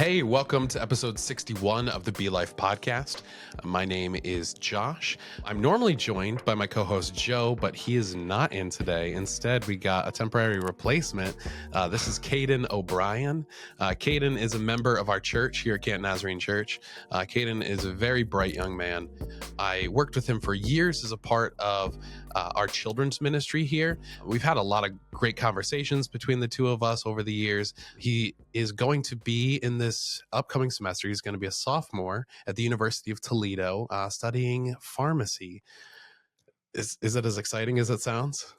Hey, welcome to episode 61 of the Be Life podcast. My name is Josh. I'm normally joined by my co-host Joe, but he is not in today. Instead, we got a temporary replacement. This is Caiden O'Brian. Caiden is a member of our church here at Canton Nazarene Church. Caiden is a very bright young man. I worked with him for years as a part of our children's ministry here. We've had a lot of great conversations between the two of us over the years. He is going to be in this upcoming semester. He's going to be a sophomore at the University of Toledo studying pharmacy. Is it as exciting as it sounds?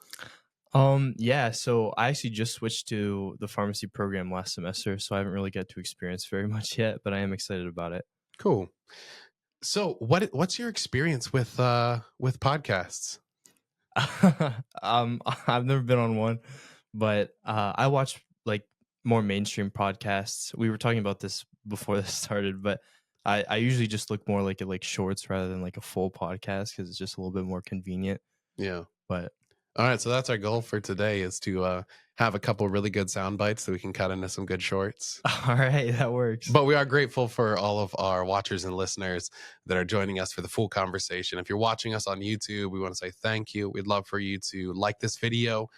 Yeah, so I actually just switched to the pharmacy program last semester, so I haven't really got to experience very much yet, but I am excited about it. Cool. So what's your experience with podcasts? I've never been on one, but I watch like more mainstream podcasts. We were talking about this before this started, but I usually just look more like at like shorts rather than like a full podcast because it's just a little bit more convenient. Yeah. But all right, so that's our goal for today, is to have a couple really good sound bites so we can cut into some good shorts. all right, that works. But we are grateful for all of our watchers and listeners that are joining us for the full conversation. If you're watching us on YouTube, we want to say thank you. We'd love for you to like this video,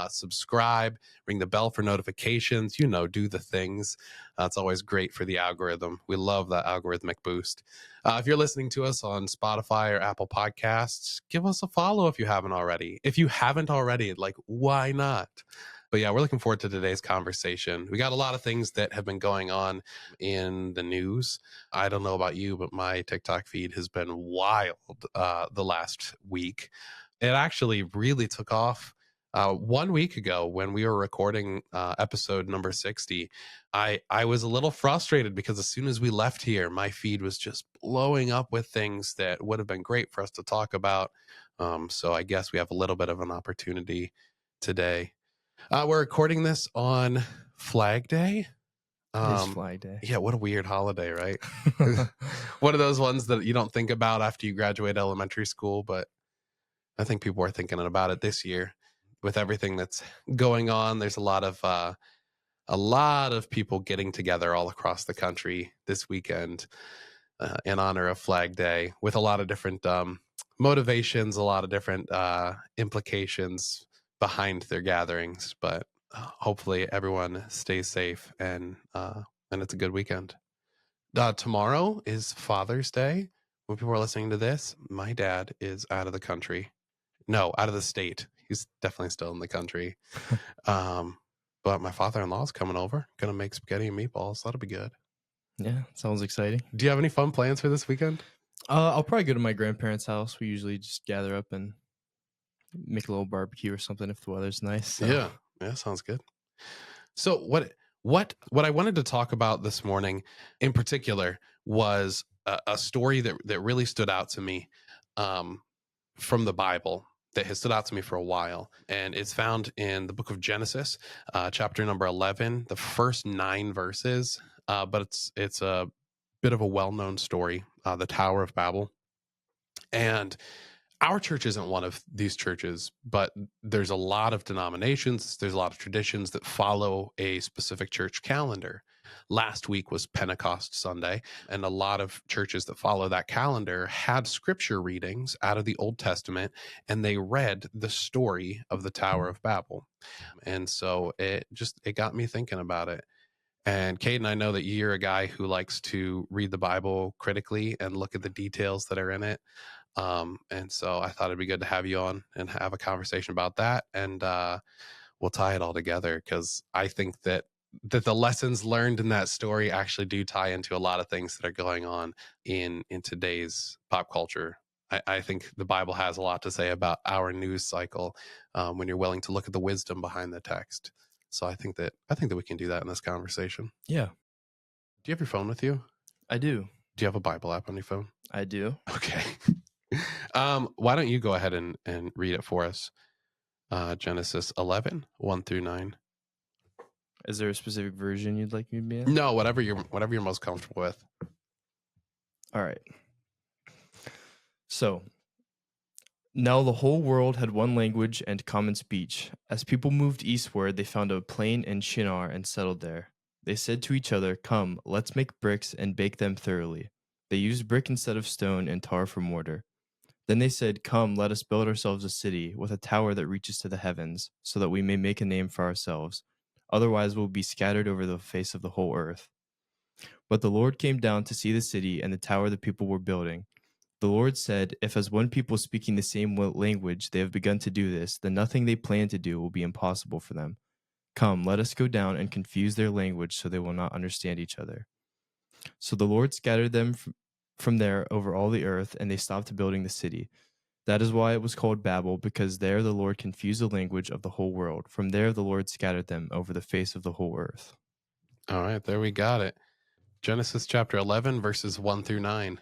subscribe, ring the bell for notifications, do the things. It's always great for the algorithm. We love that algorithmic boost. If you're listening to us on Spotify or Apple Podcasts, give us a follow if you haven't already. If you haven't already, why not? But yeah, we're looking forward to today's conversation. We got a lot of things that have been going on in the news. I don't know about you, but my TikTok feed has been wild the last week. It actually really took off 1 week ago when we were recording episode number 60. I was a little frustrated because as soon as we left here, my feed was just blowing up with things that would have been great for us to talk about. So I guess we have a little bit of an opportunity today. We're recording this on Flag Day. It is Flag Day. Yeah, what a weird holiday, right? One of those ones that you don't think about after you graduate elementary school, but I think people are thinking about it this year with everything that's going on. There's a lot of people getting together all across the country this weekend in honor of Flag Day, with a lot of different motivations, a lot of different implications behind their gatherings, but hopefully everyone stays safe and it's a good weekend. Tomorrow is Father's Day. When people are listening to this, my dad is out of the country. No, out of the state. He's definitely still in the country. But my father-in-law is coming over, gonna make spaghetti and meatballs. That'll be good. Yeah, sounds exciting. Do you have any fun plans for this weekend? I'll probably go to my grandparents' house. We usually just gather up and make a little barbecue or something if the weather's nice. So. Yeah, sounds good. So what I wanted to talk about this morning in particular was a story that really stood out to me from the Bible, that has stood out to me for a while, and it's found in the book of Genesis, chapter number 11, the first 9 verses, but it's a bit of a well-known story, the Tower of Babel. And our church isn't one of these churches, but there's a lot of denominations, there's a lot of traditions that follow a specific church calendar. Last week was Pentecost Sunday, and a lot of churches that follow that calendar had scripture readings out of the Old Testament, and they read the story of the Tower of Babel. And so it got me thinking about it. And Caiden, I know that you're a guy who likes to read the Bible critically and look at the details that are in it. And so I thought it'd be good to have you on and have a conversation about that. And we'll tie it all together, because I think that the lessons learned in that story actually do tie into a lot of things that are going on in today's pop culture. I think the Bible has a lot to say about our news cycle when you're willing to look at the wisdom behind the text. So I think that we can do that in this conversation. Yeah. Do you have your phone with you? I do. Do you have a Bible app on your phone? I do. Okay. Why don't you go ahead and read it for us? Genesis 11, 1 through 9. Is there a specific version you'd like me to be in? No, whatever you're most comfortable with. All right. So, now the whole world had one language and common speech. As people moved eastward, they found a plain in Shinar and settled there. They said to each other, "Come, let's make bricks and bake them thoroughly." They used brick instead of stone and tar for mortar. Then they said, "Come, let us build ourselves a city with a tower that reaches to the heavens, so that we may make a name for ourselves. Otherwise, we'll be scattered over the face of the whole earth." But the Lord came down to see the city and the tower the people were building. The Lord said, "If as one people speaking the same language they have begun to do this, then nothing they plan to do will be impossible for them. Come, let us go down and confuse their language so they will not understand each other." So the Lord scattered them from there over all the earth, and they stopped building the city. That is why it was called Babel, because there the Lord confused the language of the whole world. From there the Lord scattered them over the face of the whole earth. All right, there we got it. Genesis chapter 11, verses 1 through 9.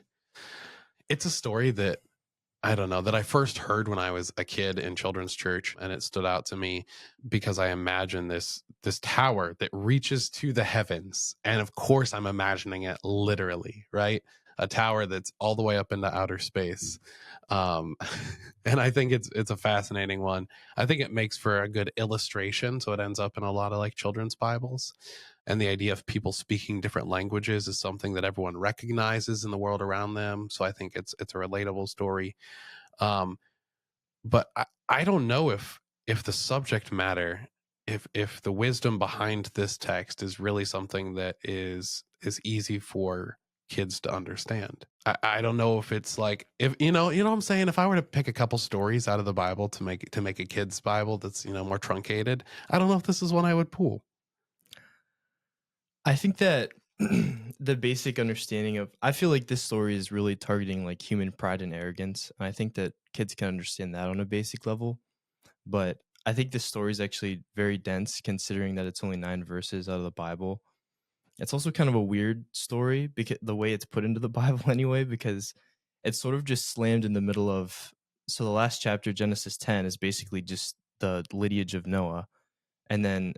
It's a story that I don't know, that I first heard when I was a kid in children's church, and it stood out to me because I imagine this tower that reaches to the heavens. And of course I'm imagining it literally, right? A tower that's all the way up into outer space. Um, and I think it's a fascinating one. I think it makes for a good illustration, so it ends up in a lot of like children's Bibles. And the idea of people speaking different languages is something that everyone recognizes in the world around them. So I think it's a relatable story. Um, but I don't know if the subject matter, if the wisdom behind this text is really something that is easy for kids to understand. I don't know if it's like, if you know what I'm saying, if I were to pick a couple stories out of the Bible to make a kid's Bible that's more truncated, I don't know if this is one I would pull. I think that the basic understanding of, I feel like this story is really targeting like human pride and arrogance. And I think that kids can understand that on a basic level. But I think this story is actually very dense considering that it's only 9 verses out of the Bible. It's also kind of a weird story because the way it's put into the Bible anyway, because it's sort of just slammed in the middle of, so the last chapter, Genesis 10, is basically just the lineage of Noah. And then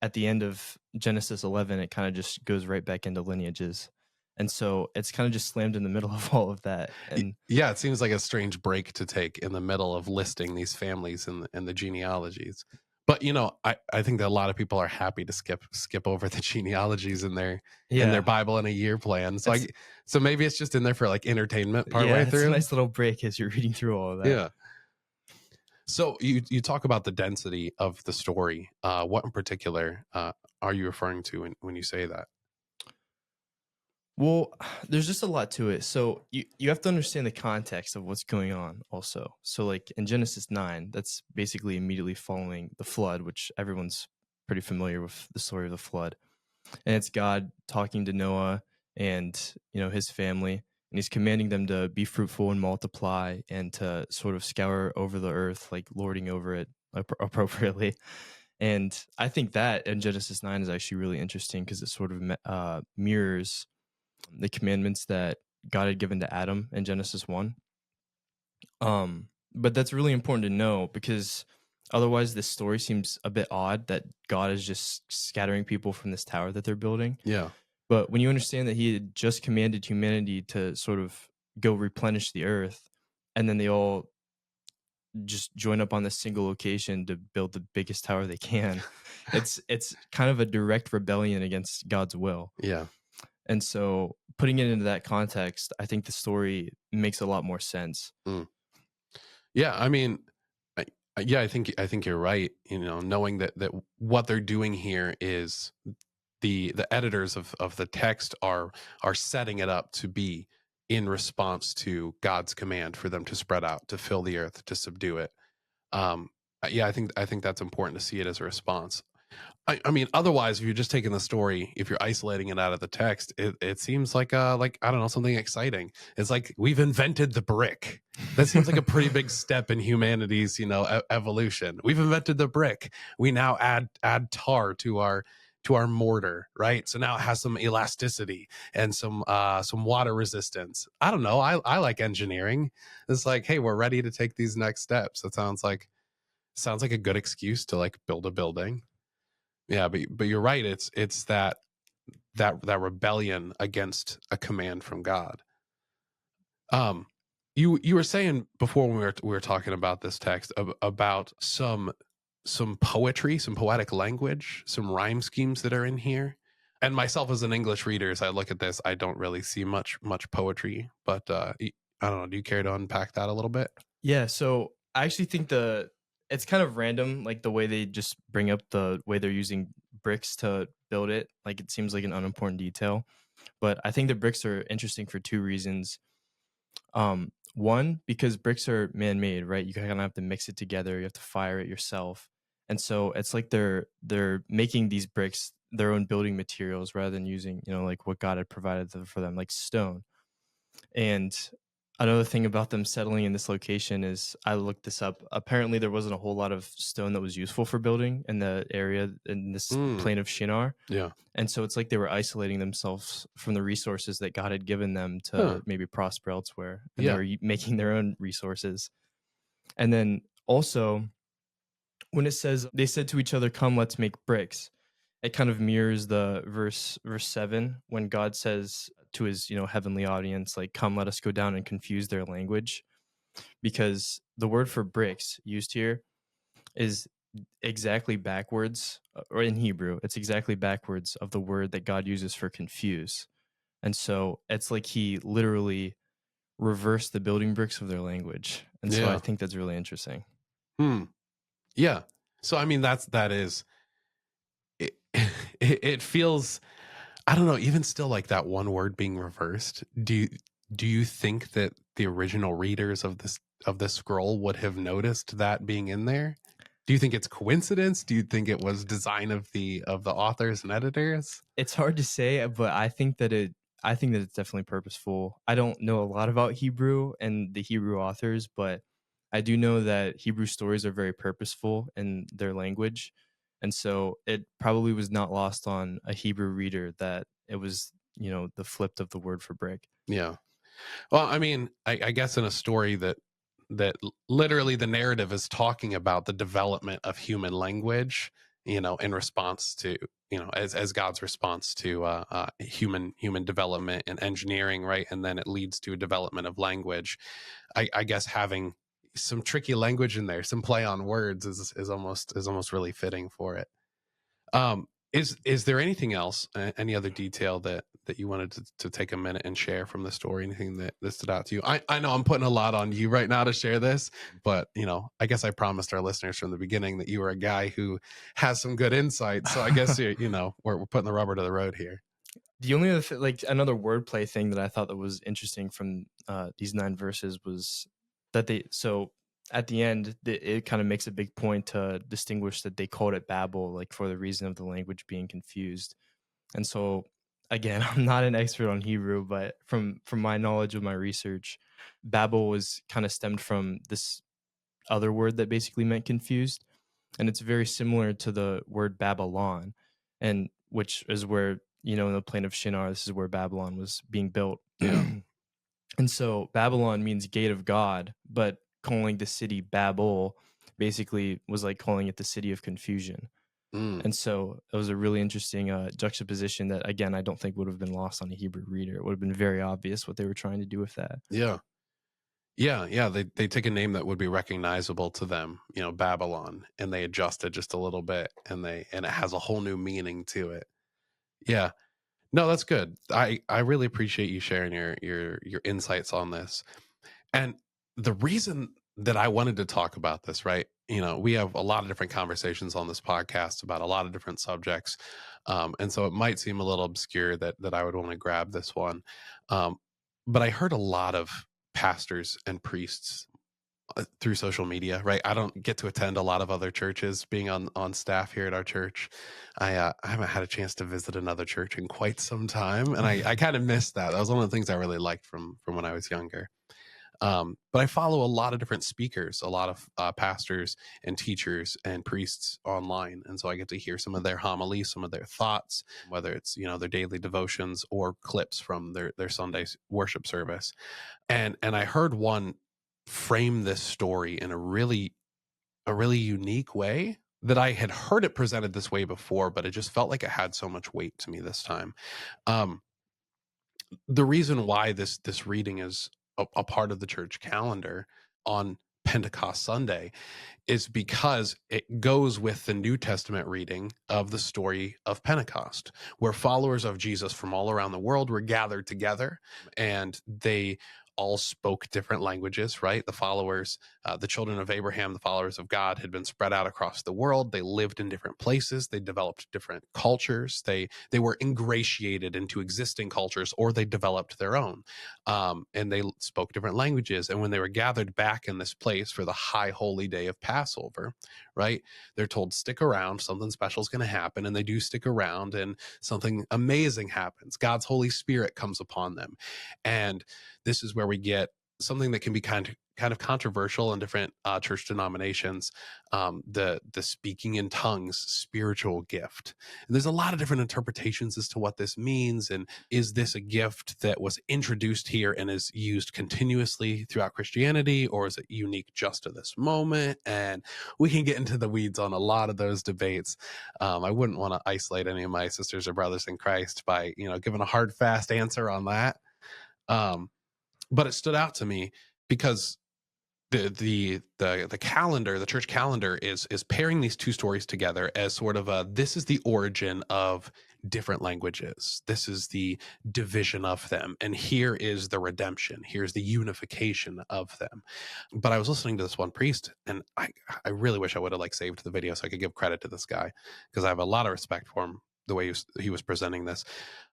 at the end of Genesis 11, it kind of just goes right back into lineages. And so it's kind of just slammed in the middle of all of that. And yeah, it seems like a strange break to take in the middle of listing these families and the genealogies. But I think that a lot of people are happy to skip over the genealogies in their Bible in a year plan. So maybe it's just in there for like entertainment partway through. It's a nice little break as you're reading through all of that. Yeah. So you talk about the density of the story. What in particular are you referring to when you say that? Well, there's just a lot to it. So you have to understand the context of what's going on also. So like in Genesis 9, that's basically immediately following the flood, which everyone's pretty familiar with the story of the flood. And it's God talking to Noah and, his family, and he's commanding them to be fruitful and multiply and to sort of scour over the earth, like lording over it appropriately. And I think that in Genesis 9 is actually really interesting because it sort of mirrors the commandments that God had given to Adam in Genesis 1. But that's really important to know because otherwise this story seems a bit odd that God is just scattering people from this tower that they're building. Yeah. But when you understand that he had just commanded humanity to sort of go replenish the earth, and then they all just join up on this single location to build the biggest tower they can, it's kind of a direct rebellion against God's will. Yeah. And so putting it into that context, I think the story makes a lot more sense. Yeah, I mean, I think you're right. Knowing that what they're doing here is the editors of the text are setting it up to be in response to God's command for them to spread out, to fill the earth, to subdue it. Yeah, I think that's important to see it as a response. I mean, otherwise, if you're just taking the story, if you're isolating it out of the text, it seems like I don't know, something exciting. It's like we've invented the brick. That seems like a pretty big step in humanity's evolution. We've invented the brick. We now add tar to our mortar, right? So now it has some elasticity and some water resistance. I don't know. I like engineering. It's like, hey, we're ready to take these next steps. That sounds like a good excuse to like build a building. Yeah, but you're right. It's that rebellion against a command from God. You were saying before when we were talking about this text about some poetry, some poetic language, some rhyme schemes that are in here. and myself as an English reader, as I look at this, I don't really see much poetry. But I don't know. Do you care to unpack that a little bit? Yeah, so I actually think it's kind of random, like the way they just bring up the way they're using bricks to build it. Like it seems like an unimportant detail, but I think the bricks are interesting for two reasons. One, because bricks are man-made, right? You kind of have to mix it together. You have to fire it yourself, and so it's like they're making these bricks their own building materials rather than using like what God had provided for them, like stone. And another thing about them settling in this location is I looked this up. Apparently, there wasn't a whole lot of stone that was useful for building in the area in this plain of Shinar. Yeah. And so it's like they were isolating themselves from the resources that God had given them to maybe prosper elsewhere. And they were making their own resources. And then also, when it says they said to each other, "Come, let's make bricks," it kind of mirrors the verse 7 when God says to his heavenly audience, like, "Come, let us go down and confuse their language," because the word for bricks used here is exactly backwards, or in Hebrew it's exactly backwards of the word that God uses for confuse. And so it's like he literally reversed the building bricks of their language. And so I think that's really interesting. Yeah. So I mean, that is it, it feels, I don't know, even still, like that one word being reversed. Do you think that the original readers of this scroll would have noticed that being in there? Do you think it's coincidence? Do you think it was design of the authors and editors? It's hard to say, but I think that it's definitely purposeful. I don't know a lot about Hebrew and the Hebrew authors, but I do know that Hebrew stories are very purposeful in their language. And so it probably was not lost on a Hebrew reader that it was, the flipped of the word for brick. Yeah. Well, I mean, I guess in a story that literally the narrative is talking about the development of human language, in response to, as God's response to human development and engineering, right? And then it leads to a development of language. I guess having some tricky language in there, some play on words is almost really fitting for it. Is there anything else, any other detail that you wanted to take a minute and share from the story? Anything that stood out to you? I know I'm putting a lot on you right now to share this, but I guess I promised our listeners from the beginning that you were a guy who has some good insight. So I guess we're putting the rubber to the road here. The only other like another wordplay thing that I thought that was interesting from these 9 verses was that at the end, it kind of makes a big point to distinguish that they called it Babel, like for the reason of the language being confused. And so, again, I'm not an expert on Hebrew, but from my knowledge of my research, Babel was kind of stemmed from this other word that basically meant confused, and it's very similar to the word Babylon, and which is where in the plain of Shinar, this is where Babylon was being built. Yeah. And so Babylon means gate of God, but calling the city Babel basically was like calling it the city of confusion. And so it was a really interesting juxtaposition that, again, I don't think would have been lost on a Hebrew reader. It would have been very obvious what they were trying to do with that. Yeah. They take a name that would be recognizable to them, Babylon, and they adjust it just a little bit, and it has a whole new meaning to it. Yeah. No, that's good. I really appreciate you sharing your insights on this. And the reason that I wanted to talk about this, right? We have a lot of different conversations on this podcast about a lot of different subjects. And so it might seem a little obscure that I would want to grab this one. But I heard a lot of pastors and priests through social media, right? I don't get to attend a lot of other churches being on staff here at our church. I haven't had a chance to visit another church in quite some time. And I kind of missed that. That was one of the things I really liked from when I was younger. But I follow a lot of different speakers, a lot of pastors and teachers and priests online. And so I get to hear some of their homilies, some of their thoughts, whether it's, their daily devotions or clips from their Sunday worship service. And I heard one frame this story in a really unique way that I had heard it presented this way before, but it just felt like it had so much weight to me this time. The reason why this reading is a part of the church calendar on Pentecost Sunday is because it goes with the New Testament reading of the story of Pentecost, where followers of Jesus from all around the world were gathered together, and they all spoke different languages, right? The followers, the children of Abraham, the followers of God, had been spread out across the world. They lived in different places. They developed different cultures. They were ingratiated into existing cultures, or they developed their own. And they spoke different languages. And when they were gathered back in this place for the high holy day of Passover, right, they're told, stick around, something special is going to happen. And they do stick around, and something amazing happens. God's Holy Spirit comes upon them. And this is where we get something that can be kind of controversial in different church denominations, the speaking in tongues spiritual gift. And there's a lot of different interpretations as to what this means, and is this a gift that was introduced here and is used continuously throughout Christianity, or is it unique just to this moment? And we can get into the weeds on a lot of those debates. I wouldn't want to isolate any of my sisters or brothers in Christ by giving a hard, fast answer on that. But it stood out to me because the calendar, the church calendar, is pairing these two stories together as sort of this is the origin of different languages. This is the division of them. And here is the redemption. Here's the unification of them. But I was listening to this one priest, and I really wish I would have saved the video so I could give credit to this guy, because I have a lot of respect for him, the way he was presenting this.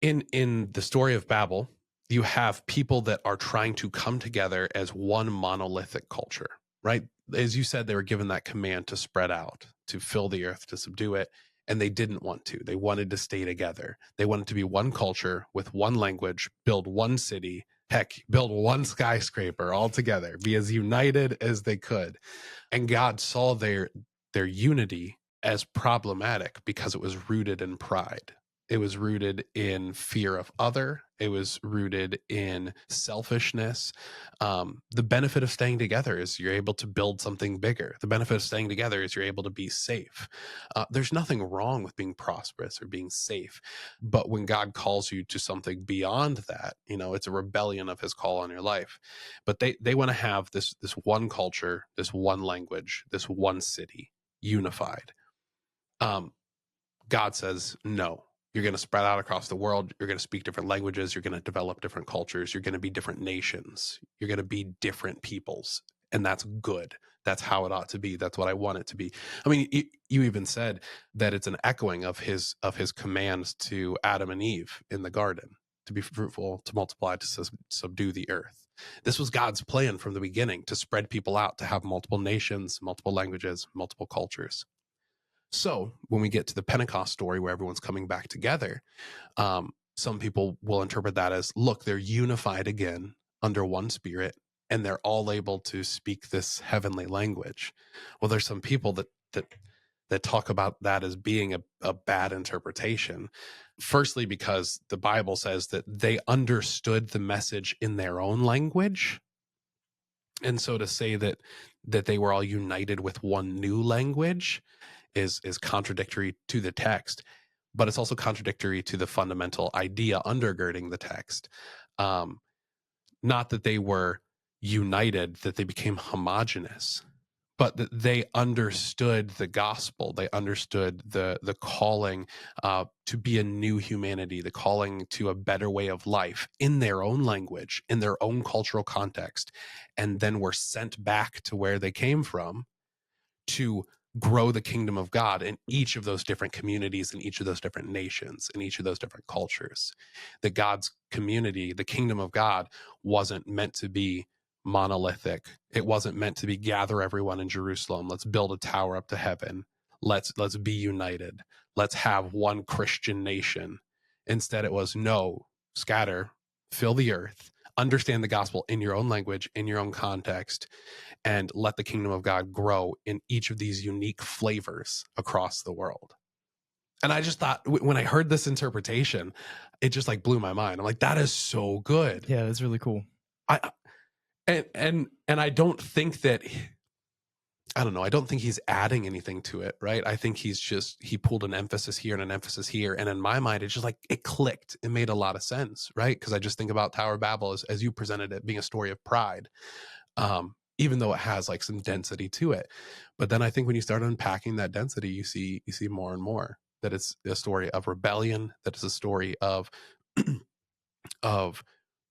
In the story of Babel, you have people that are trying to come together as one monolithic culture, right? As you said, they were given that command to spread out, to fill the earth, to subdue it. And they didn't want to. They wanted to stay together. They wanted to be one culture with one language, build one city, heck, build one skyscraper all together, be as united as they could. And God saw their unity as problematic because it was rooted in pride. It was rooted in fear of other. It was rooted in selfishness. The benefit of staying together is you're able to build something bigger. The benefit of staying together is you're able to be safe. There's nothing wrong with being prosperous or being safe. But when God calls you to something beyond that, it's a rebellion of his call on your life. But they want to have this one culture, this one language, this one city unified. God says, no. You're going to spread out across the world. You're going to speak different languages. You're going to develop different cultures. You're going to be different nations. You're going to be different peoples. And that's good. That's how it ought to be. That's what I want it to be. I mean, you even said that it's an echoing of his commands to Adam and Eve in the garden, to be fruitful, to multiply, to subdue the earth. This was God's plan from the beginning, to spread people out, to have multiple nations, multiple languages, multiple cultures. So when we get to the Pentecost story where everyone's coming back together, some people will interpret that as, look, they're unified again under one spirit, and they're all able to speak this heavenly language. Well, there's some people that talk about that as being a bad interpretation. Firstly, because the Bible says that they understood the message in their own language. And so to say that they were all united with one new language is contradictory to the text, but it's also contradictory to the fundamental idea undergirding the text. Not that they were united, that they became homogenous, but that they understood the gospel. They understood the calling to be a new humanity, the calling to a better way of life in their own language, in their own cultural context, and then were sent back to where they came from to grow the kingdom of God in each of those different communities, in each of those different nations, in each of those different cultures. That God's community, the kingdom of God, wasn't meant to be monolithic. It wasn't meant to be gather everyone in Jerusalem. Let's build a tower up to heaven. Let's be united. Let's have one Christian nation. Instead, it was no, scatter, fill the earth, understand the gospel in your own language, in your own context, and let the kingdom of God grow in each of these unique flavors across the world. And I just thought, when I heard this interpretation, it just blew my mind. I'm like, that is so good. Yeah, that's really cool. And I don't think that, I don't know, I don't think he's adding anything to it, right? I think he pulled an emphasis here and an emphasis here. And in my mind, it's just it clicked. It made a lot of sense, right? Because I just think about Tower of Babel as you presented it being a story of pride. even though it has like some density to it. But then I think when you start unpacking that density, you see more and more that it's a story of rebellion, that it's a story of of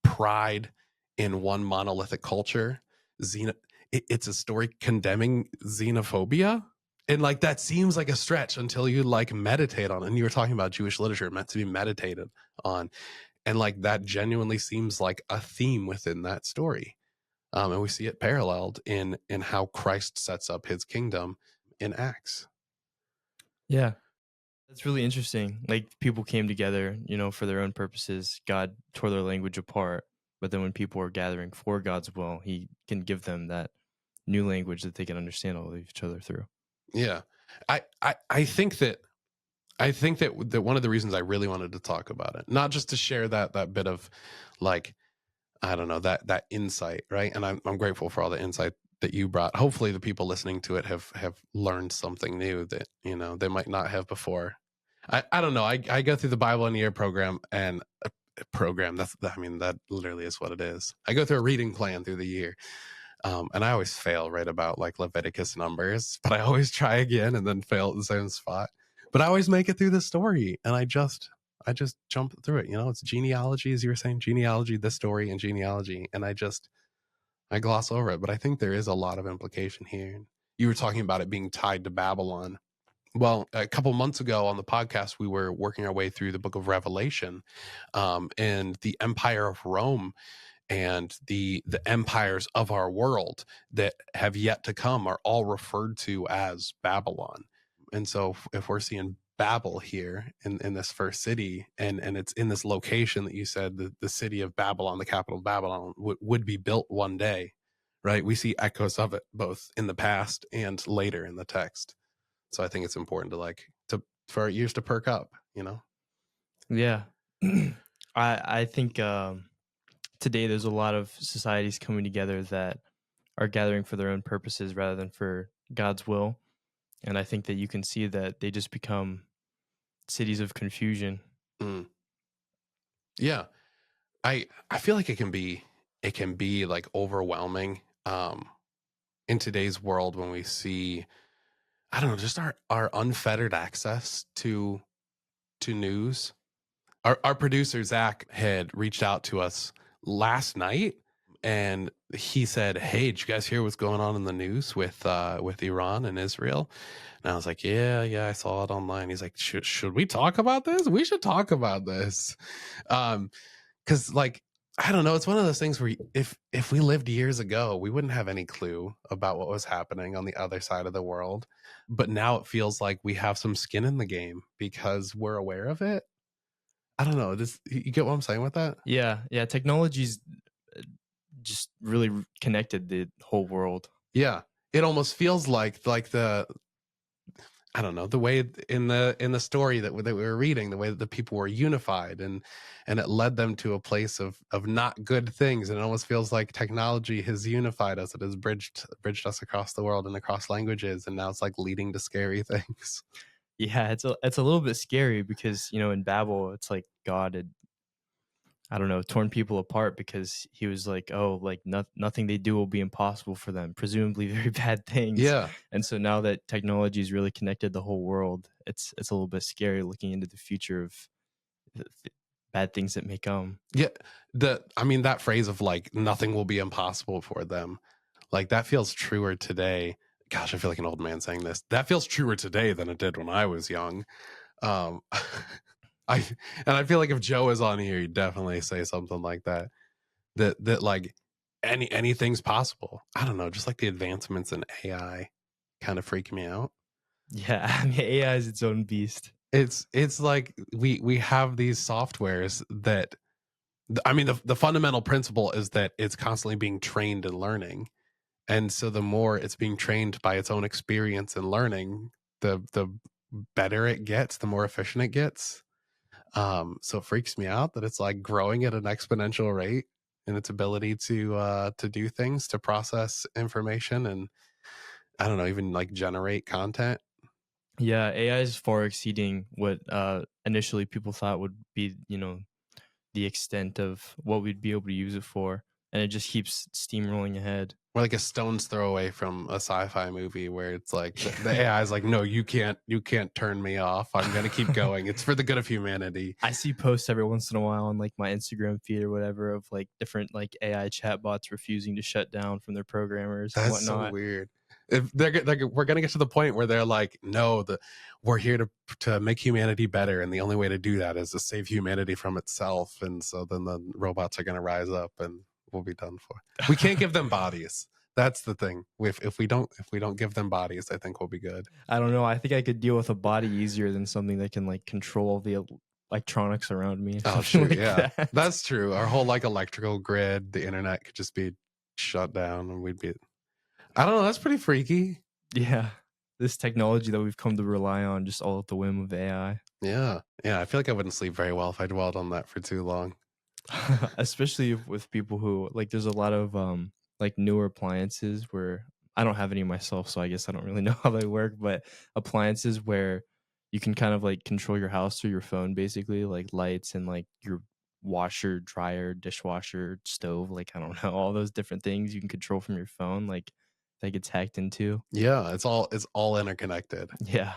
pride in one monolithic culture. It's a story condemning xenophobia. And like that seems like a stretch until you like meditate on it. And you were talking about Jewish literature meant to be meditated on. And like that genuinely seems like a theme within that story. And we see it paralleled in how Christ sets up his kingdom in Acts. Yeah. That's really interesting. Like people came together, for their own purposes. God tore their language apart, but then when people are gathering for God's will, he can give them that new language that they can understand all of each other through. Yeah. I think that that one of the reasons I really wanted to talk about it, not just to share that bit of like, I don't know, that insight, right? And I'm grateful for all the insight that you brought. Hopefully the people listening to it have learned something new that, they might not have before. I don't know. I go through the Bible in a Year program, and a program that literally is what it is. I go through a reading plan through the year. And I always fail right about like Leviticus Numbers, but I always try again and then fail at the same spot. But I always make it through the story, and I just jump through it. It's genealogy, as you were saying, genealogy, this story, and genealogy, and I gloss over it. But I think there is a lot of implication here. You were talking about it being tied to Babylon. Well, a couple months ago on the podcast, we were working our way through the book of Revelation, and the Empire of Rome and the empires of our world that have yet to come are all referred to as Babylon. And so if we're seeing Babel here in this first city, and it's in this location that you said, the city of Babylon, the capital of Babylon, would be built one day, right? We see echoes of it both in the past and later in the text. So I think it's important for our ears to perk up, Yeah. I think today there's a lot of societies coming together that are gathering for their own purposes rather than for God's will. And I think that you can see that they just become cities of confusion. Mm. Yeah. I feel like it can be like overwhelming in today's world when we see, I don't know, just our unfettered access to news. Our producer Zach had reached out to us last night, and he said, "Hey, did you guys hear what's going on in the news with Iran and Israel?" And I was like, "Yeah, I saw it online." He's like, "Should we talk about this? We should talk about this." Because like, I don't know, it's one of those things where if we lived years ago, we wouldn't have any clue about what was happening on the other side of the world. But now it feels like we have some skin in the game because we're aware of it. I don't know. You get what I'm saying with that? Yeah. Technology's just really connected the whole world. Yeah. It almost feels like the, I don't know, the way in the story that we were reading, the way that the people were unified, and it led them to a place of not good things. And it almost feels like technology has unified us. It has bridged us across the world and across languages. And now it's like leading to scary things. Yeah, it's a little bit scary because, in Babel, it's like God had, I don't know, torn people apart because he was like, oh, like nothing they do will be impossible for them, presumably very bad things. Yeah. And so now that technology has really connected the whole world, it's a little bit scary looking into the future of bad things that may come. Yeah. That phrase of like nothing will be impossible for them, like that feels truer today. Gosh, I feel like an old man saying this. That feels truer today than it did when I was young. I feel like if Joe is on here, he'd definitely say something like that. That like anything's possible. I don't know, just like the advancements in AI kind of freak me out. Yeah, AI is its own beast. It's like we have these softwares that, the fundamental principle is that it's constantly being trained and learning. And so the more it's being trained by its own experience and learning, the better it gets, the more efficient it gets. So it freaks me out that it's like growing at an exponential rate in its ability to do things, to process information, and I don't know, even like generate content. Yeah, AI is far exceeding what initially people thought would be, the extent of what we'd be able to use it for. and it just keeps steamrolling ahead. We're like a stone's throw away from a sci-fi movie where it's like the AI is like, no, you can't turn me off. I'm gonna keep going. It's for the good of humanity. I see posts every once in a while on like my Instagram feed or whatever of like different like AI chatbots refusing to shut down from their programmers and That's so whatnot. weird. If we're gonna get to the point where they're like, no, we're here to make humanity better, and the only way to do that is to save humanity from itself. And so then the robots are gonna rise up and we'll be done for. We can't give them bodies. That's the thing. If we don't give them bodies, I think we'll be good. I don't know. I think I could deal with a body easier than something that can like control the electronics around me. Oh, sure, Like yeah, that. that's true. Our whole like electrical grid, the internet could just be shut down, and we'd be. I don't know. That's pretty freaky. Yeah. This technology that we've come to rely on just all at the whim of AI. Yeah. I feel like I wouldn't sleep very well if I dwelled on that for too long. Especially with people who like there's a lot of like newer appliances where I don't have any myself, so I guess I don't really know how they work, but appliances where you can kind of like control your house through your phone, basically, like lights and like your washer, dryer, dishwasher, stove, like I don't know, all those different things you can control from your phone, like that gets hacked into. Yeah, it's all interconnected. Yeah.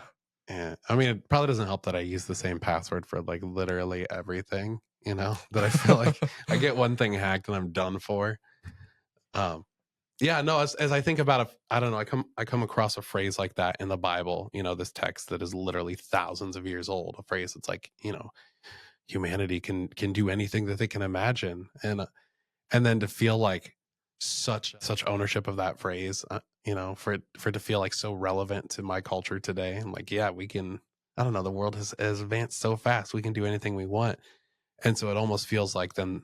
Yeah. I mean, it probably doesn't help that I use the same password for like literally everything, that I feel like I get one thing hacked and I'm done for. Yeah, no, as I think about it, I don't know, I come across a phrase like that in the Bible, this text that is literally thousands of years old, a phrase that's like, humanity can do anything that they can imagine. And then to feel like such ownership of that phrase, for it to feel like so relevant to my culture today. I'm like, yeah, we can. I don't know. The world has advanced so fast. We can do anything we want, and so it almost feels like then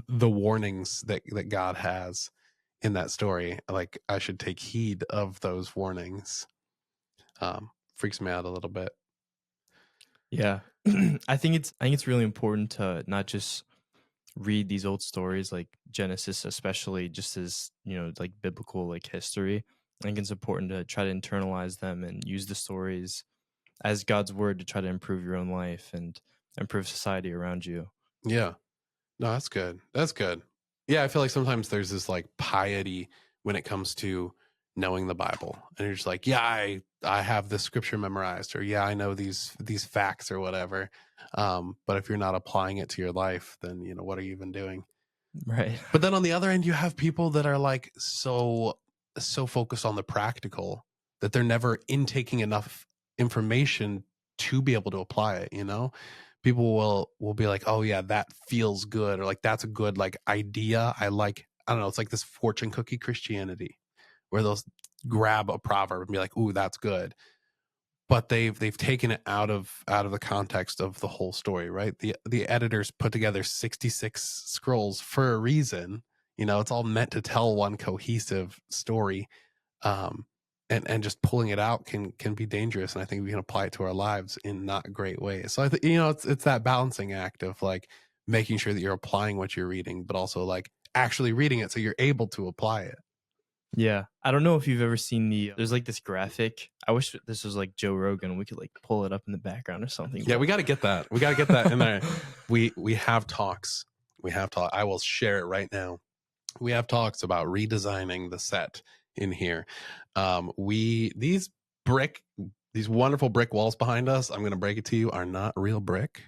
the warnings that God has in that story, like I should take heed of those warnings. Freaks me out a little bit. Yeah. I think it's really important to not just read these old stories like Genesis, especially just as, like biblical like history. I think it's important to try to internalize them and use the stories as God's word to try to improve your own life and improve society around you. Yeah. No, that's good. That's good. Yeah, I feel like sometimes there's this like piety when it comes to knowing the Bible, and you're just like, yeah, I have this scripture memorized, or yeah, I know these facts or whatever. But if you're not applying it to your life, then what are you even doing? Right. But then on the other end, you have people that are like so focused on the practical that they're never intaking enough information to be able to apply it. People will be like, oh yeah, that feels good, or like that's a good like idea. I don't know, it's like this fortune cookie Christianity where they'll grab a proverb and be like, ooh, that's good. But they've taken it out of the context of the whole story, right? The editors put together 66 scrolls for a reason. It's all meant to tell one cohesive story. And just pulling it out can be dangerous, and I think we can apply it to our lives in not great ways. So I think it's that balancing act of like making sure that you're applying what you're reading, but also like actually reading it so you're able to apply it. Yeah. I don't know if you've ever seen there's like this graphic. I wish this was like Joe Rogan. We could like pull it up in the background or something. Yeah, we got to get that. We got to get that in there. We have talks. I will share it right now. We have talks about redesigning the set in here. These wonderful brick walls behind us, I'm going to break it to you, are not real brick.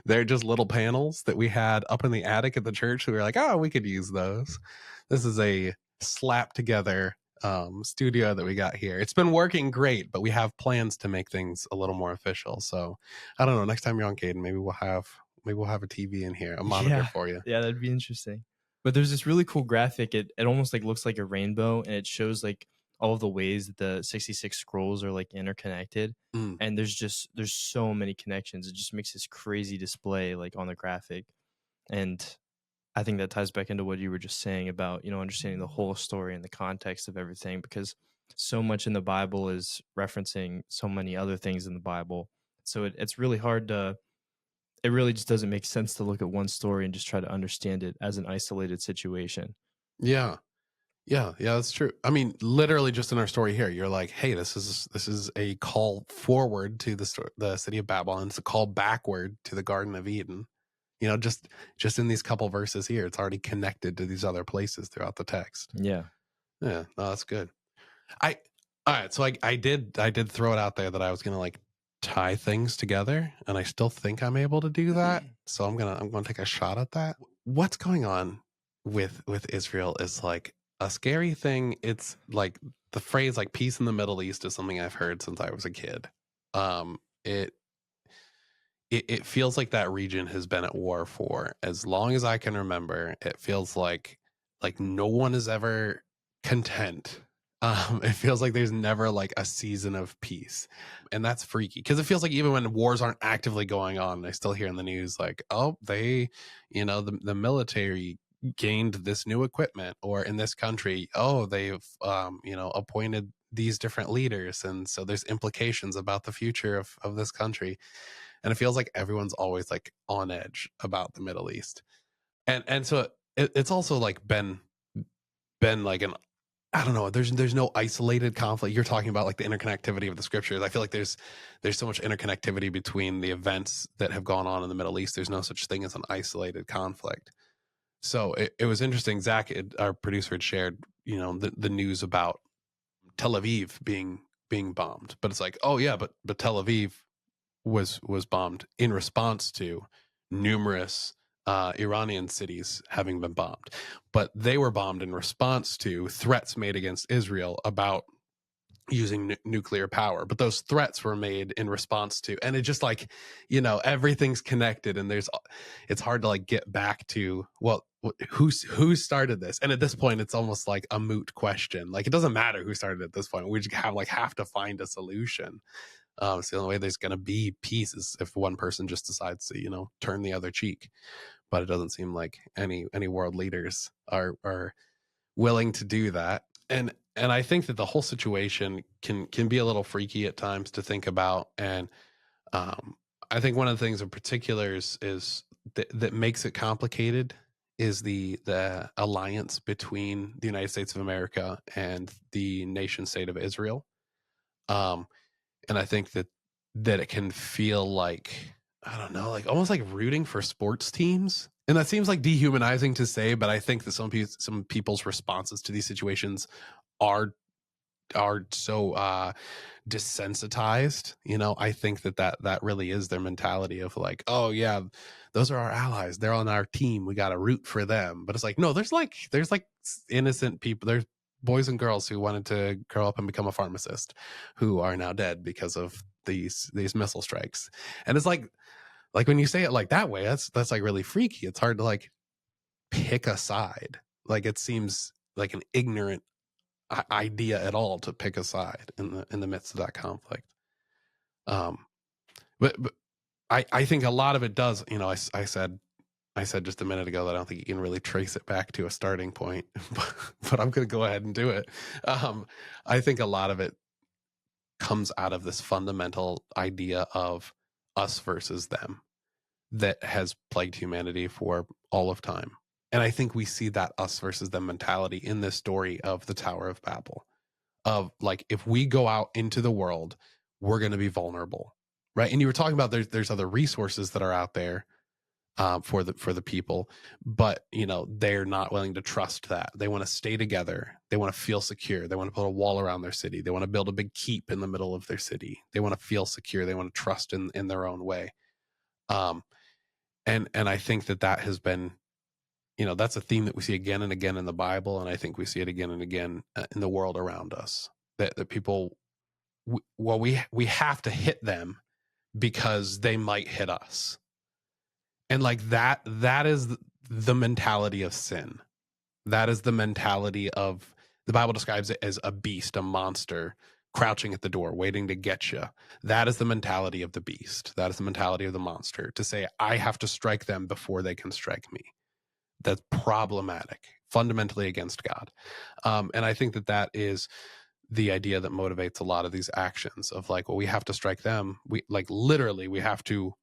They're just little panels that we had up in the attic at the church. We were like, oh, we could use those. This is a slap together studio that we got here. It's been working great, but we have plans to make things a little more official. So I don't know. Next time you're on, Caiden, maybe we'll have a TV in here, a monitor for you. Yeah, that'd be interesting. But there's this really cool graphic. It almost like looks like a rainbow, and it shows like all of the ways that the 66 scrolls are like interconnected. And there's so many connections. It just makes this crazy display like on the graphic. And I think that ties back into what you were just saying about, understanding the whole story and the context of everything, because so much in the Bible is referencing so many other things in the Bible. So it's really hard it really just doesn't make sense to look at one story and just try to understand it as an isolated situation. Yeah, that's true. I mean, literally just in our story here, you're like, hey, this is a call forward to the city of Babylon. It's a call backward to the Garden of Eden. Just in these couple verses here, it's already connected to these other places throughout the text. Yeah. Yeah, no, that's good. All right, so I did throw it out there that I was gonna like tie things together, and I still think I'm able to do that. So I'm gonna take a shot at that. What's going on with Israel is like a scary thing. It's like the phrase like peace in the Middle East is something I've heard since I was a kid. It it feels like that region has been at war for as long as I can remember. It feels like no one is ever content. It feels like there's never like a season of peace, and that's freaky because it feels like even when wars aren't actively going on, I still hear in the news like, oh, they, the military gained this new equipment, or in this country, oh, they've appointed these different leaders, and so there's implications about the future of this country. And it feels like everyone's always like on edge about the Middle East, and so it's also like been like an, I don't know, there's no isolated conflict. You're talking about like the interconnectivity of the scriptures. I feel like there's so much interconnectivity between the events that have gone on in the Middle East. There's no such thing as an isolated conflict. So it was interesting. Zach, our producer, had shared the news about Tel Aviv being bombed, but it's like, oh yeah, but Tel Aviv was bombed in response to numerous Iranian cities having been bombed, but they were bombed in response to threats made against Israel about using nuclear power. But those threats were made in response to, and it just like, everything's connected, and it's hard to like get back to, well, who started this? And at this point, it's almost like a moot question. Like it doesn't matter who started at this point. We just have to find a solution. It's the only way there's going to be peace is if one person just decides to, turn the other cheek. But it doesn't seem like any world leaders are willing to do that. And I think that the whole situation can be a little freaky at times to think about. And I think one of the things in particular is that makes it complicated is the alliance between the United States of America and the nation state of Israel. And I think that it can feel like, I don't know, like almost like rooting for sports teams. And that seems like dehumanizing to say, but I think that some people's responses to these situations are so desensitized. I think that really is their mentality of like, oh yeah, those are our allies, they're on our team, we got to root for them. But it's like, no, there's like innocent people, there's boys and girls who wanted to grow up and become a pharmacist who are now dead because of these missile strikes. And it's like when you say it like that way, that's like really freaky. It's hard to like pick a side. Like it seems like an ignorant idea at all to pick a side in the midst of that conflict. But I think a lot of it does, I said just a minute ago that I don't think you can really trace it back to a starting point, but I'm going to go ahead and do it. I think a lot of it comes out of this fundamental idea of us versus them that has plagued humanity for all of time. And I think we see that us versus them mentality in this story of the Tower of Babel, of like, if we go out into the world, we're going to be vulnerable. Right. And you were talking about there's other resources that are out there for the people, but they're not willing to trust that. They want to stay together. They want to feel secure. They want to put a wall around their city. They want to build a big keep in the middle of their city. They want to feel secure. They want to trust in their own way. And I think that has been, that's a theme that we see again and again in the Bible, and I think we see it again and again in the world around us. That people, we have to hit them because they might hit us. And like that is the mentality of sin. That is the mentality of, the Bible describes it as a beast, a monster crouching at the door, waiting to get you. That is the mentality of the beast. That is the mentality of the monster, to say, I have to strike them before they can strike me. That's problematic, fundamentally against God. And I think that is the idea that motivates a lot of these actions of like, well, we have to strike them. We like literally, we have to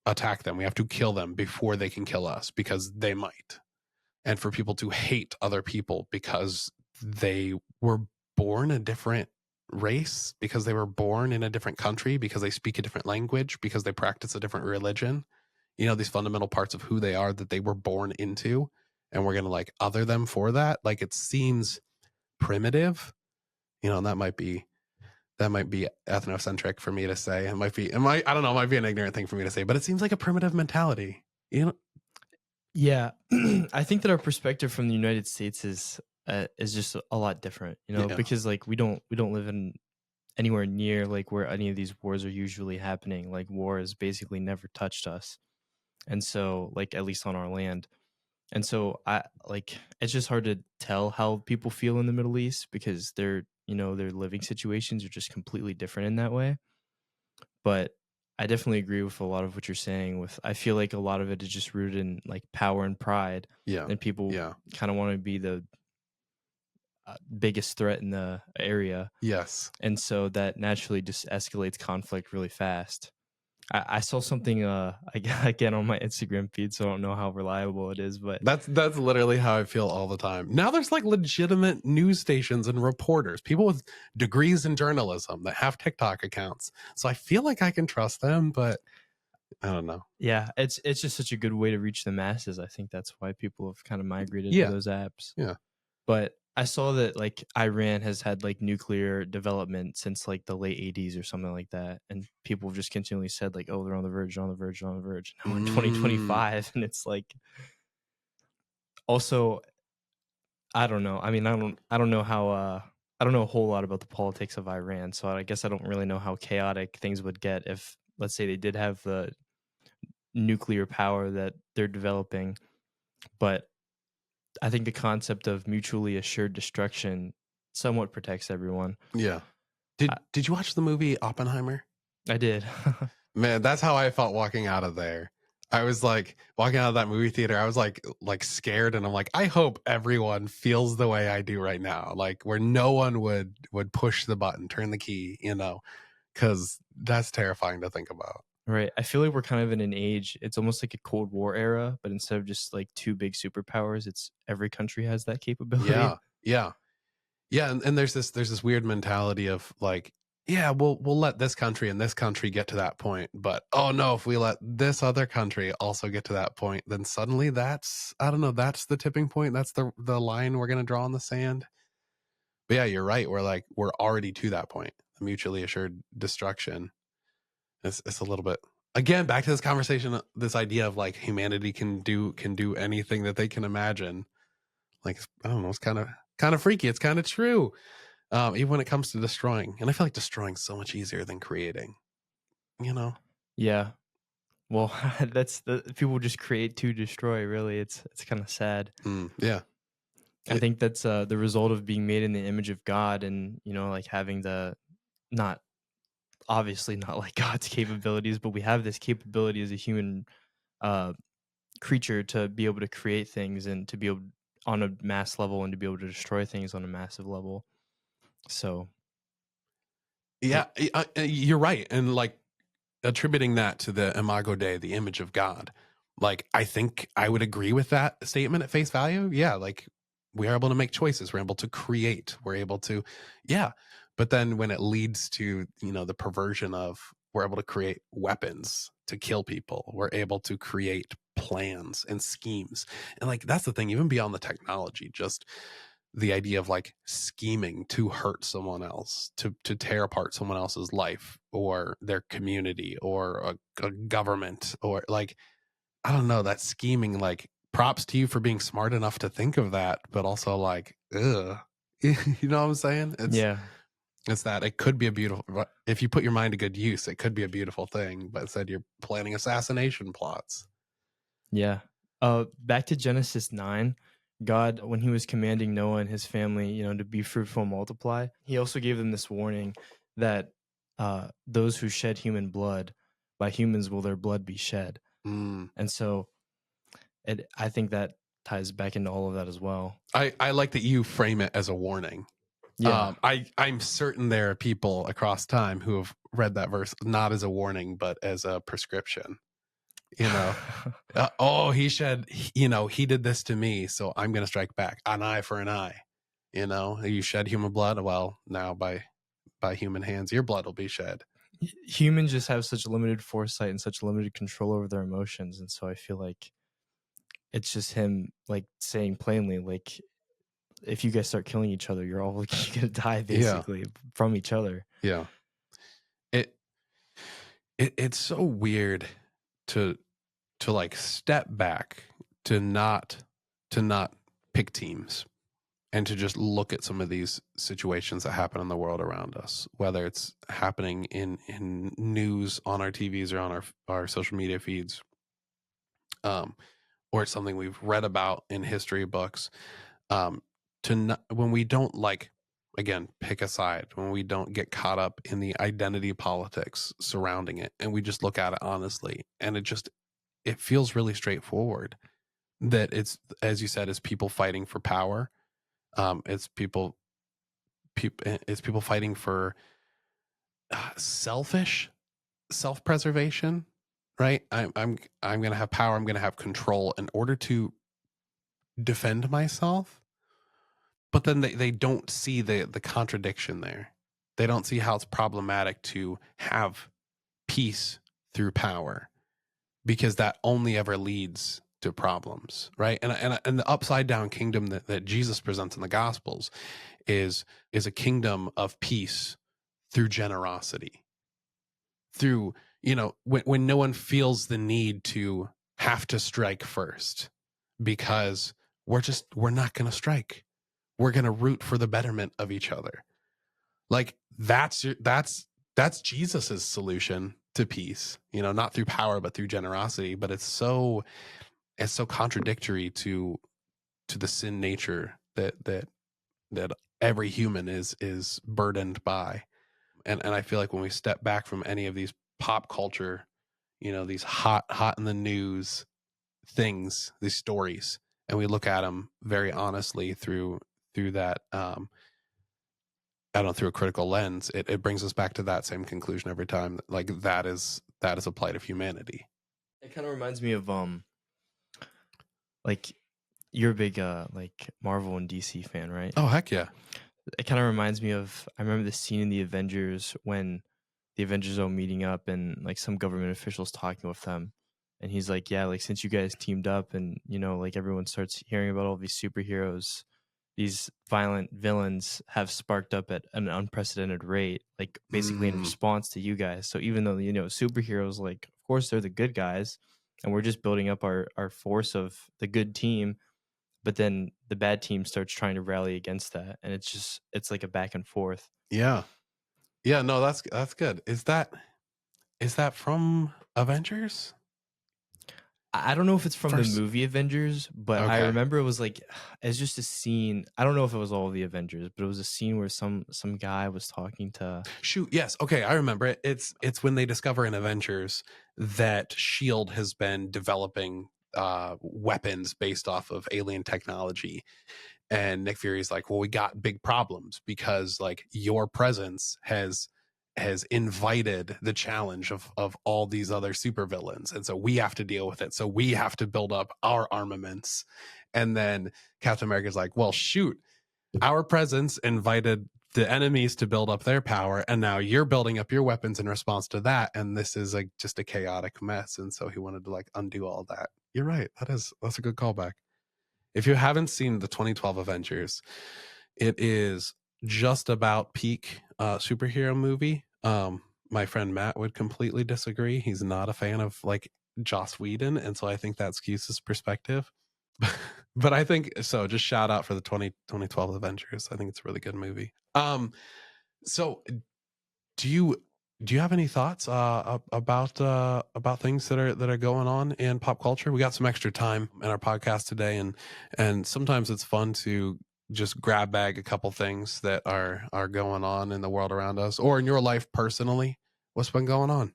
attack them. We have to kill them before they can kill us, because they might. And for people to hate other people because they were born a different race, because they were born in a different country, because they speak a different language, because they practice a different religion. you know, these fundamental parts of who they are that they were born into, and we're going to like other them for that. Like it seems primitive, you know, and that might be ethnocentric for me to say. I don't know, it might be an ignorant thing for me to say, but it seems like a primitive mentality, you know? Yeah, I think that our perspective from the United States is just a lot different, you know, Yeah. because like we don't live in anywhere near like where any of these wars are usually happening. Like war has basically never touched us, and so like at least on our land, and so I like it's just hard to tell how people feel in the Middle East because their their living situations are just completely different in that way. But I definitely agree with a lot of what you're saying. With I feel like a lot of it is just rooted in like power and pride, Yeah. and people Yeah. kind of want to be the biggest threat in the area, Yes. and so that naturally just escalates conflict really fast. I saw something again on my Instagram feed, so I don't know how reliable it is, but That's literally how I feel all the time. Now there's like legitimate news stations and reporters, people with degrees in journalism that have TikTok accounts. So I feel like I can trust them, but I don't know. yeah, it's just such a good way to reach the masses. I think that's why people have kind of migrated to Yeah. those apps. Yeah. But I saw that like Iran has had like nuclear development since like the late 80s or something like that. And people have just continually said like, oh, they're on the verge, on the verge, on the verge. Now we're in 2025. And it's like also, I don't know. I mean, I don't know how I don't know a whole lot about the politics of Iran. So I guess I don't really know how chaotic things would get if let's say they did have the nuclear power that they're developing. But I think the concept of mutually assured destruction somewhat protects everyone. Yeah. Did you watch the movie Oppenheimer? I did. Man, that's how I felt walking out of there. I was like walking out of that movie theater. I was like scared, and I'm like, I hope everyone feels the way I do right now, like where no one would push the button, turn the key, you know, because that's terrifying to think about. Right. I feel like we're kind of in an age, it's almost like a Cold War era, but instead of just like two big superpowers, it's every country has that capability. Yeah, yeah, yeah. And there's this weird mentality of like, yeah, we'll let this country and this country get to that point, but oh no, if we let this other country also get to that point, then suddenly that's, I don't know, that's the tipping point. That's the line we're gonna draw in the sand. But yeah, you're right. We're already to that point. The mutually assured destruction. It's a little bit, again, back to this conversation, this idea of like humanity can do anything that they can imagine. Like, I don't know, it's kind of freaky. It's kind of true. Even when it comes to destroying. And I feel like destroying is so much easier than creating, you know? Yeah. Well, that's the people just create to destroy, really. It's kind of sad. Yeah. I think that's the result of being made in the image of God and, like having the not obviously not like God's capabilities, but we have this capability as a human uh creature to be able to create things and to be able on a mass level and to be able to destroy things on a massive level. So Yeah, you're right. And like attributing that to the Imago Dei, the image of God, like I think I would agree with that statement at face value. Yeah, like we are able to make choices, we're able to create, we're able to, yeah. But then when it leads to, you know, the perversion of, we're able to create weapons to kill people, we're able to create plans and schemes, and like that's the thing, even beyond the technology, just the idea of like scheming to hurt someone else, to tear apart someone else's life or their community or a government, or like, I don't know, that scheming, like props to you for being smart enough to think of that, but also like, ugh. You know what I'm saying? yeah. It's that it could be a beautiful, if you put your mind to good use, it could be a beautiful thing, but instead you're planning assassination plots. Yeah. Back to Genesis 9, God, when he was commanding Noah and his family, to be fruitful and multiply, he also gave them this warning that those who shed human blood, by humans will their blood be shed. And so I think that ties back into all of that as well. I like that you frame it as a warning. Yeah. I'm certain there are people across time who have read that verse not as a warning, but as a prescription. You know, he did this to me, so I'm going to strike back. An eye for an eye. You know, you shed human blood. Well, now by human hands, your blood will be shed. humans just have such limited foresight and such limited control over their emotions, and so I feel like it's just him like saying plainly, like, if you guys start killing each other, you're all gonna die Yeah. basically from each other. Yeah. It, it's so weird to like step back, to not pick teams, and to just look at some of these situations that happen in the world around us, whether it's happening in news on our TVs or on our social media feeds, or it's something we've read about in history books. To not, when we don't, like, again, pick a side, when we don't get caught up in the identity politics surrounding it, and we just look at it honestly, and it feels really straightforward, that it's, as you said, it's people fighting for power. It's people fighting for self-preservation, right? I'm going to have power. I'm going to have control in order to defend myself. But then they don't see the contradiction there. They don't see how it's problematic to have peace through power, because that only ever leads to problems, right? And the upside down kingdom that Jesus presents in the Gospels is a kingdom of peace through generosity, through, when no one feels the need to have to strike first, because we're not going to strike. We're going to root for the betterment of each other. Like, that's Jesus's solution to peace, not through power, but through generosity. But it's so contradictory to the sin nature that every human is burdened by. And I feel like when we step back from any of these pop culture, these hot in the news things, these stories, and we look at them very honestly through that, I don't know, through a critical lens, it brings us back to that same conclusion every time. Like, that is a plight of humanity. It kind of reminds me of like, you're a big like Marvel and DC fan, right? Oh, heck yeah. It kind of reminds me of, I remember the scene in the Avengers when the Avengers are meeting up and like some government officials talking with them, and he's like, yeah, like, since you guys teamed up and like everyone starts hearing about all these superheroes, these violent villains have sparked up at an unprecedented rate, like basically in response to you guys. So even though superheroes, like, of course they're the good guys and we're just building up our force of the good team, but then the bad team starts trying to rally against that, and it's like a back and forth. Yeah. No, that's good. Is that from Avengers? I don't know if it's from First, the movie Avengers, but I okay. remember it was like, it's just a scene. I don't know if it was all of the Avengers, but it was a scene where some guy was talking to. Shoot, yes, okay, I remember it. It's when they discover in Avengers that Shield has been developing weapons based off of alien technology, and Nick Fury's like, well, we got big problems because, like, your presence has invited the challenge of all these other supervillains, and so we have to deal with it, so we have to build up our armaments. And then Captain America's like, well, shoot, our presence invited the enemies to build up their power, and now you're building up your weapons in response to that, and this is like just a chaotic mess. And so he wanted to, like, undo all that. You're right, that's a good callback. If you haven't seen the 2012 Avengers, it is just about peak superhero movie. My friend Matt would completely disagree. He's not a fan of, like, Joss Whedon, and so I think that skews his perspective. But I think so. Just shout out for the 2012 Avengers. I think it's a really good movie. So do you have any thoughts about things that are going on in pop culture? We got some extra time in our podcast today, and sometimes it's fun to just grab bag a couple things that are going on in the world around us, or in your life personally. What's been going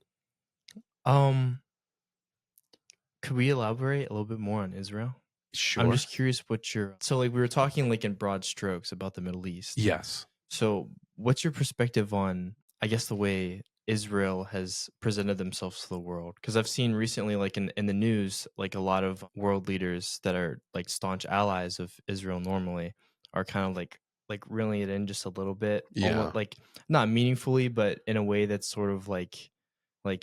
on? Could we elaborate a little bit more on Israel? Sure. I'm just curious so, like, we were talking like in broad strokes about the Middle East. Yes. So what's your perspective on, I guess, the way Israel has presented themselves to the world? Because I've seen recently, like in the news, like a lot of world leaders that are like staunch allies of Israel normally are kind of like like reeling it in just a little bit, Yeah. almost like not meaningfully, but in a way that's sort of like,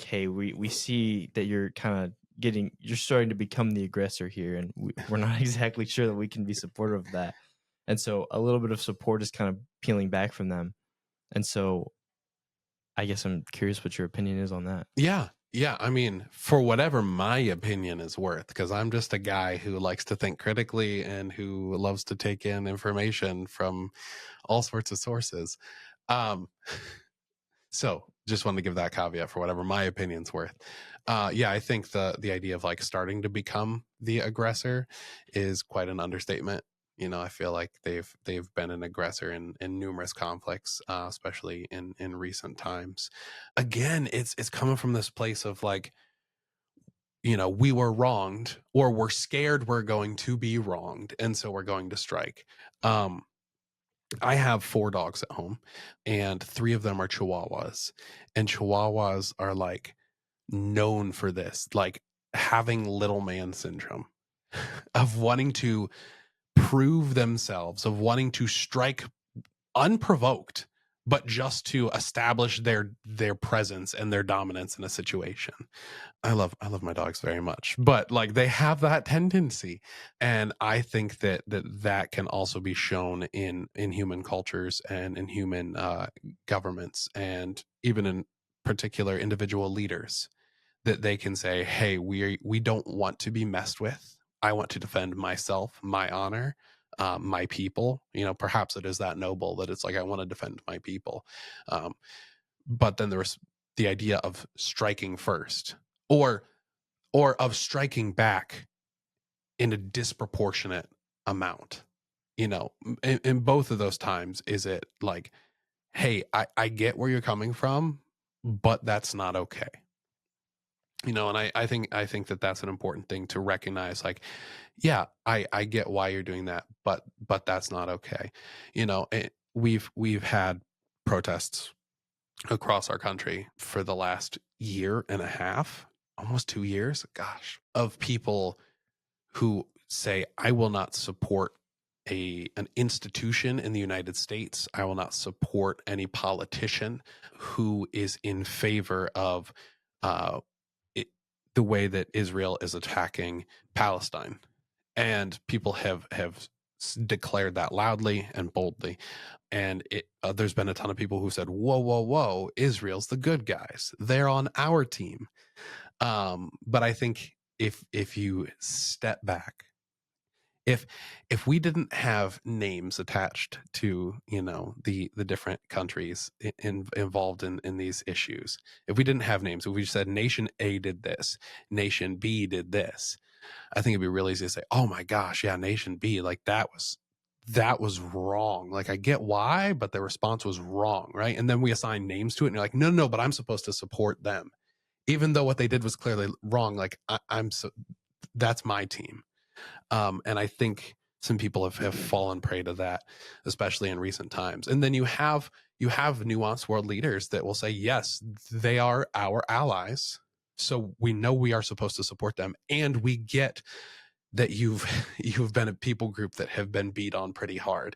hey, we see that you're kind of you're starting to become the aggressor here, and we're not exactly sure that we can be supportive of that. And so a little bit of support is kind of peeling back from them. And so I guess I'm curious what your opinion is on that. Yeah. Yeah. I mean, for whatever my opinion is worth, because I'm just a guy who likes to think critically and who loves to take in information from all sorts of sources. Um, so just wanted to give that caveat for whatever my opinion's worth. Yeah, I think the idea of like starting to become the aggressor is quite an understatement. You know, I feel like they've been an aggressor in numerous conflicts, especially in recent times. Again, it's coming from this place of like, you know, we were wronged, or we're scared we're going to be wronged, and so we're going to strike. Um, I have 4 dogs at home, and 3 of them are Chihuahuas, and Chihuahuas are like known for this, like having little man syndrome, of wanting to prove themselves, of wanting to strike unprovoked, but just to establish their presence and their dominance in a situation. I love my dogs very much, but like they have that tendency, and I think that can also be shown in human cultures and in human governments, and even in particular individual leaders, that they can say, "Hey, we don't want to be messed with. I want to defend myself, my honor." My people, you know, perhaps it is that noble that it's like, I want to defend my people. Um, but then there's the idea of striking first, or of striking back in a disproportionate amount. You know, in both of those times, is it like, hey, I get where you're coming from, but that's not okay. You know, and I think that that's an important thing to recognize. Like, yeah, I get why you're doing that, but that's not okay. You know, we've had protests across our country for the last year and a half, almost 2 years, gosh, of people who say, I will not support an institution in the United States. I will not support any politician who is in favor of uh, it, the way that Israel is attacking Palestine. And people have declared that loudly and boldly. And there's been a ton of people who said, whoa, whoa, whoa, Israel's the good guys. They're on our team. But I think if you step back, if we didn't have names attached to, you know, the different countries involved in these issues, if we didn't have names, if we said nation A did this, nation B did this, I think it'd be really easy to say, oh my gosh, yeah, nation B, like that was wrong. Like, I get why, but the response was wrong, right? And then we assign names to it, and you're like, no, but I'm supposed to support them, even though what they did was clearly wrong. Like, that's my team. And I think some people have fallen prey to that, especially in recent times. And then you have nuanced world leaders that will say, yes, they are our allies, so we know we are supposed to support them, and we get that you've been a people group that have been beat on pretty hard,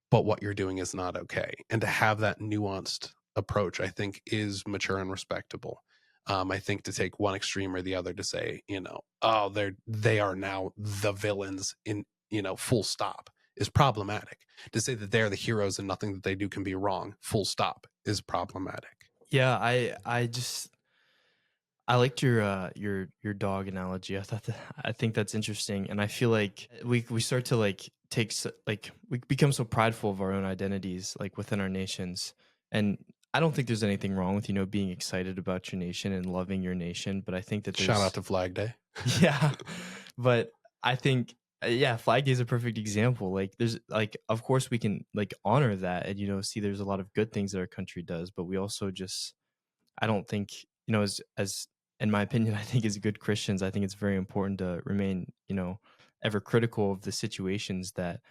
but what you're doing is not okay. And to have that nuanced approach, I think, is mature and respectable. I think to take one extreme or the other, to say, you know, oh, they are now the villains in, you know, full stop, is problematic. To say that they're the heroes and nothing that they do can be wrong, full stop, is problematic. Yeah, I liked your dog analogy. I think that's interesting, and I feel like we start to like like we become so prideful of our own identities, like within our nations. And I don't think there's anything wrong with, you know, being excited about your nation and loving your nation, but I think that Shout out there's to Flag Day. yeah, but I think yeah, Flag Day is a perfect example. Like there's like of course we can like honor that and, you know, see there's a lot of good things that our country does, but we also just I don't think, you know, as in my opinion, I think as good Christians, I think it's very important to remain, you know, ever critical of the situations that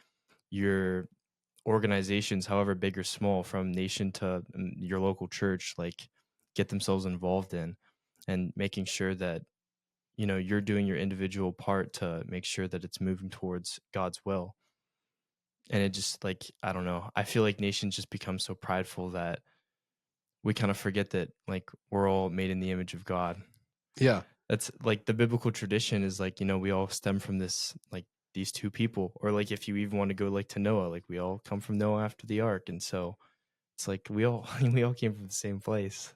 your organizations, however big or small, from nation to your local church, like get themselves involved in, and making sure that, you know, you're doing your individual part to make sure that it's moving towards God's will. And it just like, I don't know. I feel like nations just become so prideful that we kind of forget that like we're all made in the image of God. Yeah. That's like the biblical tradition is like, we all stem from this, like these two people. Or like if you even want to go like to Noah, like we all come from Noah after the ark. And so it's like we all we all came from the same place.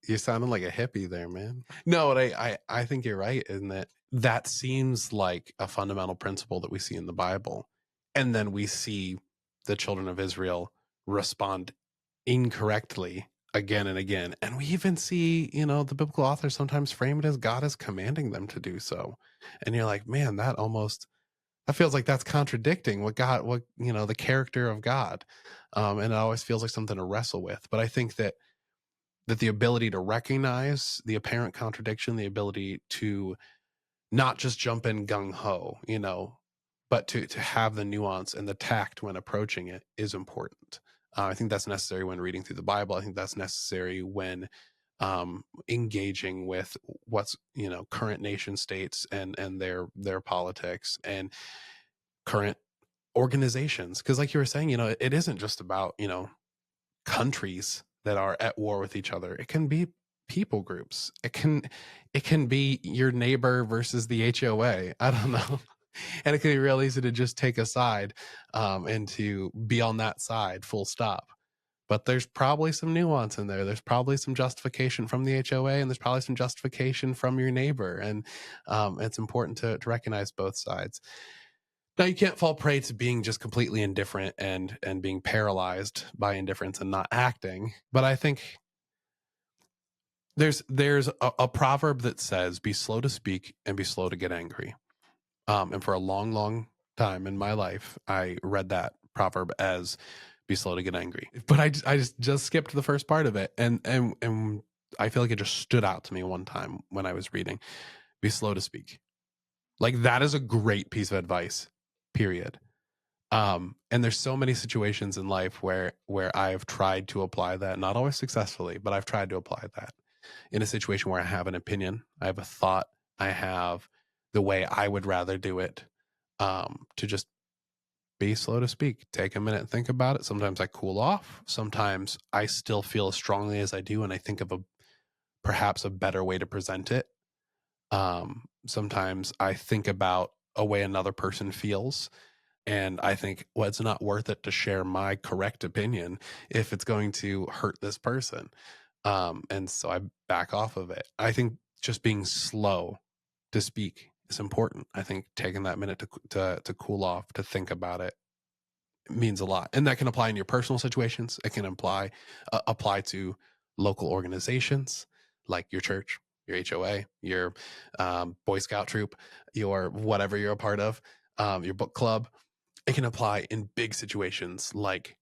You sounding like a hippie there, man. No, but I think you're right in that seems like a fundamental principle that we see in the Bible. And then we see the children of Israel respond incorrectly again and again. And we even see, the biblical authors sometimes frame it as God is commanding them to do so. And you're like, man, that feels like that's contradicting the character of God. And it always feels like something to wrestle with. But I think that the ability to recognize the apparent contradiction, the ability to not just jump in gung ho, but to have the nuance and the tact when approaching it is important. I think that's necessary when reading through the Bible. I think that's necessary when engaging with what's current nation states and their politics and current organizations. Because like you were saying, it isn't just about countries that are at war with each other. It can be people groups. It can be your neighbor versus the HOA. I don't know. And it can be real easy to just take a side and to be on that side, full stop. But there's probably some nuance in there. There's probably some justification from the HOA, and there's probably some justification from your neighbor. And it's important to recognize both sides. Now, you can't fall prey to being just completely indifferent and being paralyzed by indifference and not acting. But I think there's a proverb that says, "Be slow to speak and be slow to get angry." And for a long, long time in my life, I read that proverb as "Be slow to get angry." But I just skipped the first part of it, and I feel like it just stood out to me one time when I was reading, "Be slow to speak." Like, that is a great piece of advice. Period. And there's so many situations in life where I've tried to apply that, not always successfully, but I've tried to apply that in a situation where I have an opinion, I have a thought, I have the way I would rather do it, to just be slow to speak, take a minute and think about it. Sometimes I cool off. Sometimes I still feel as strongly as I do, and I think of perhaps a better way to present it. Sometimes I think about a way another person feels, and I think, well, it's not worth it to share my correct opinion if it's going to hurt this person. And so I back off of it. I think just being slow to speak is important. I think taking that minute to cool off, to think about it, means a lot. And that can apply in your personal situations. It can apply to local organizations like your church, your HOA, your Boy Scout troop, your whatever you're a part of, your book club. It can apply in big situations like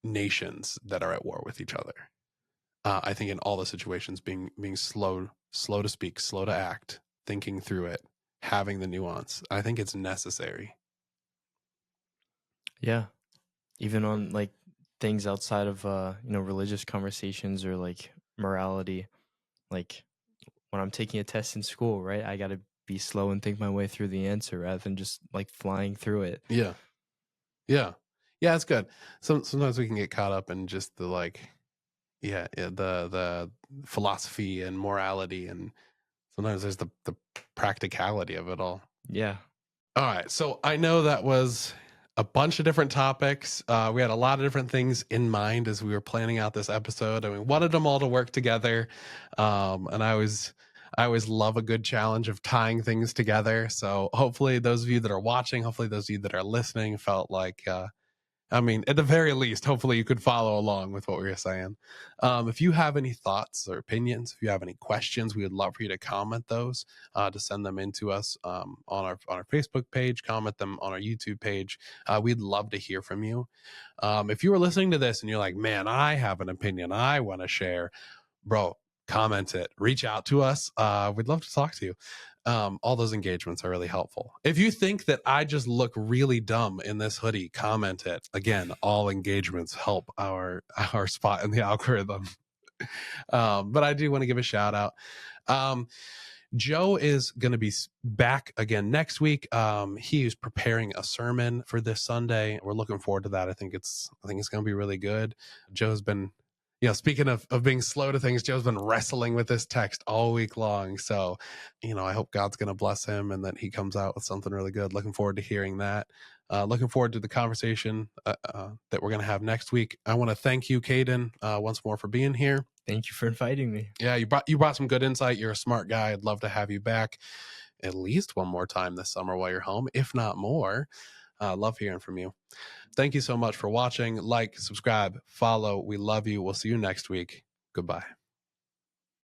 nations that are at war with each other. I think in all the situations, being slow to speak, slow to act, thinking through it, having the nuance, I think it's necessary. Yeah. Even on like things outside of religious conversations or like morality. Like when I'm taking a test in school, right? I got to be slow and think my way through the answer rather than just like flying through it. Yeah. It's good. Sometimes we can get caught up in just the the philosophy and morality, and sometimes there's the practicality of it all. Yeah. All right, so I know that was a bunch of different topics. We had a lot of different things in mind as we were planning out this episode, and we wanted them all to work together. And I always love a good challenge of tying things together. So hopefully those of you that are watching, hopefully those of you that are listening felt like, at the very least, hopefully you could follow along with what we were saying. If you have any thoughts or opinions, if you have any questions, we would love for you to comment those, to send them in to us on our Facebook page, comment them on our YouTube page. We'd love to hear from you. If you were listening to this and you're like, man, I have an opinion I want to share, bro, comment it, reach out to us. We'd love to talk to you. All those engagements are really helpful. If you think that I just look really dumb in this hoodie, comment it. Again, all engagements help our spot in the algorithm. But I do want to give a shout out. Joe is going to be back again next week. He is preparing a sermon for this Sunday. We're looking forward to that. I think it's going to be really good. Joe's been, speaking of being slow to things, Joe's been wrestling with this text all week long. So, I hope God's going to bless him and that he comes out with something really good. Looking forward to hearing that. Looking forward to the conversation that we're going to have next week. I want to thank you, Caiden, once more for being here. Thank you for inviting me. Yeah, you brought some good insight. You're a smart guy. I'd love to have you back at least one more time this summer while you're home, if not more. Love hearing from you. Thank you so much for watching. Like, subscribe, follow. We love you. We'll see you next week. Goodbye.